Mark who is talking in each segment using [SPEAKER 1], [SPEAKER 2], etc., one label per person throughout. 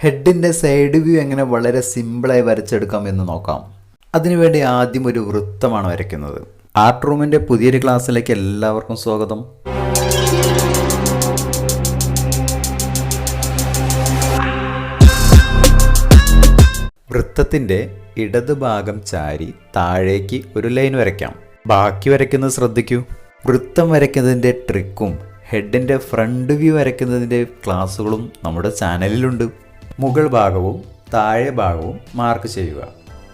[SPEAKER 1] ഹെഡിൻ്റെ side view എങ്ങനെ വളരെ സിമ്പിളായി വരച്ചെടുക്കാം എന്ന് നോക്കാം. അതിനുവേണ്ടി ആദ്യം ഒരു വൃത്തമാണ് വരയ്ക്കുന്നത്. ആർട്ട് റൂമിൻ്റെ പുതിയൊരു ക്ലാസ്സിലേക്ക് എല്ലാവർക്കും സ്വാഗതം. വൃത്തത്തിൻ്റെ ഇടത് ഭാഗം ചാരി താഴേക്ക് ഒരു ലൈൻ വരയ്ക്കാം. ബാക്കി വരയ്ക്കുന്നത് ശ്രദ്ധിക്കൂ. വൃത്തം വരയ്ക്കുന്നതിൻ്റെ ട്രിക്കും ഹെഡിൻ്റെ ഫ്രണ്ട് വ്യൂ വരയ്ക്കുന്നതിൻ്റെ ക്ലാസ്സുകളും നമ്മുടെ ചാനലിലുണ്ട്. മുകൾ ഭാഗവും താഴെ ഭാഗവും മാർക്ക് ചെയ്യുക.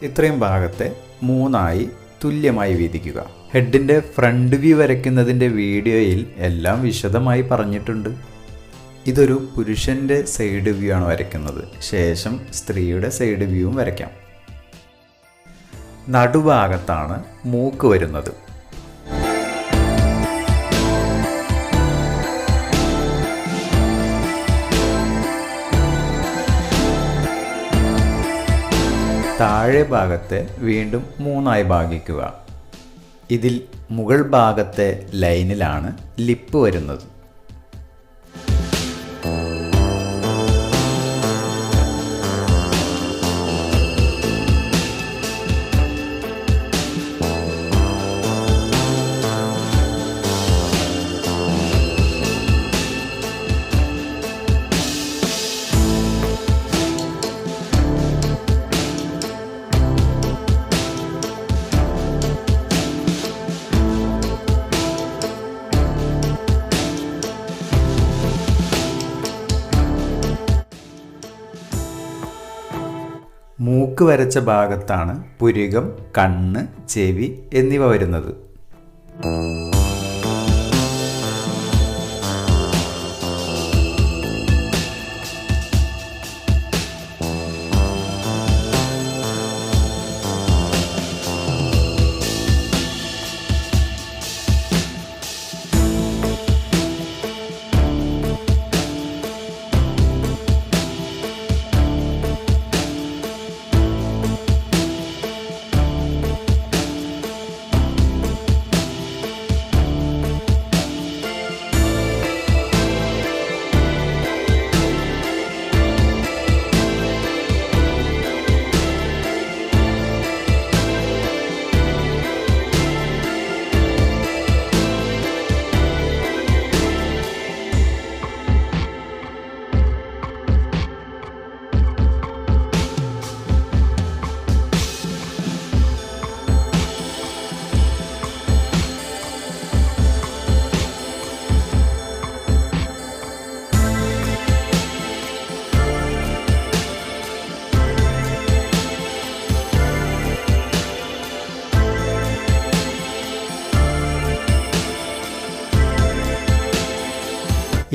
[SPEAKER 1] ഇത്രയും ഭാഗത്തെ 3ആയി തുല്യമായി വീതിക്കുക. ഹെഡിൻ്റെ ഫ്രണ്ട് വ്യൂ വരയ്ക്കുന്നതിൻ്റെ വീഡിയോയിൽ എല്ലാം വിശദമായി പറഞ്ഞിട്ടുണ്ട്. ഇതൊരു പുരുഷൻ്റെ സൈഡ് വ്യൂ ആണ് വരയ്ക്കുന്നത്. ശേഷം സ്ത്രീയുടെ സൈഡ് വ്യൂവും വരയ്ക്കാം. നടുഭാഗത്താണ് മൂക്ക് വരുന്നത്. താഴെ ഭാഗത്തെ വീണ്ടും 3ആയി ഭാഗിക്കുക. ഇതിൽ മുകൾ ഭാഗത്തെ ലൈനിലാണ് ലിപ്പ് വരുന്നത്. മൂക്ക് വരച്ച ഭാഗത്താണ് പുരികം, കണ്ണ്, ചെവി എന്നിവ വരുന്നത്.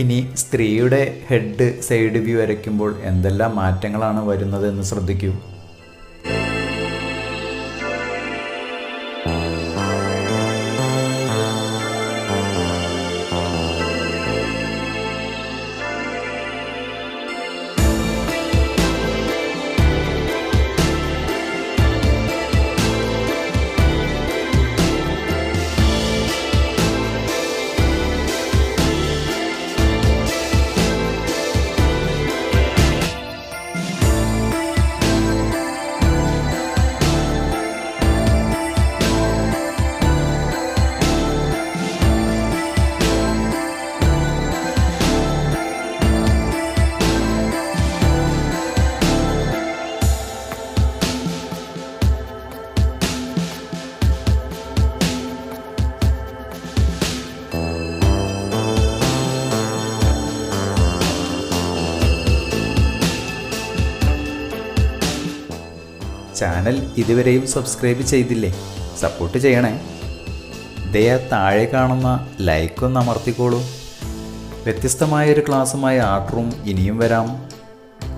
[SPEAKER 1] ഇനി സ്ത്രീയുടെ ഹെഡ് സൈഡ് വ്യൂ വരയ്ക്കുമ്പോൾ എന്തെല്ലാം മാറ്റങ്ങളാണ് വരുന്നതെന്ന് ശ്രദ്ധിക്കൂ. ചാനൽ ഇതുവരെയും സബ്സ്ക്രൈബ് ചെയ്തില്ലേ? സപ്പോർട്ട് ചെയ്യണേ. താഴെ കാണുന്ന ലൈക്കൊന്ന് അമർത്തിക്കോളൂ. വ്യത്യസ്തമായൊരു ക്ലാസ്സുമായി ആർട്ട് റൂം ഇനിയും വരാം.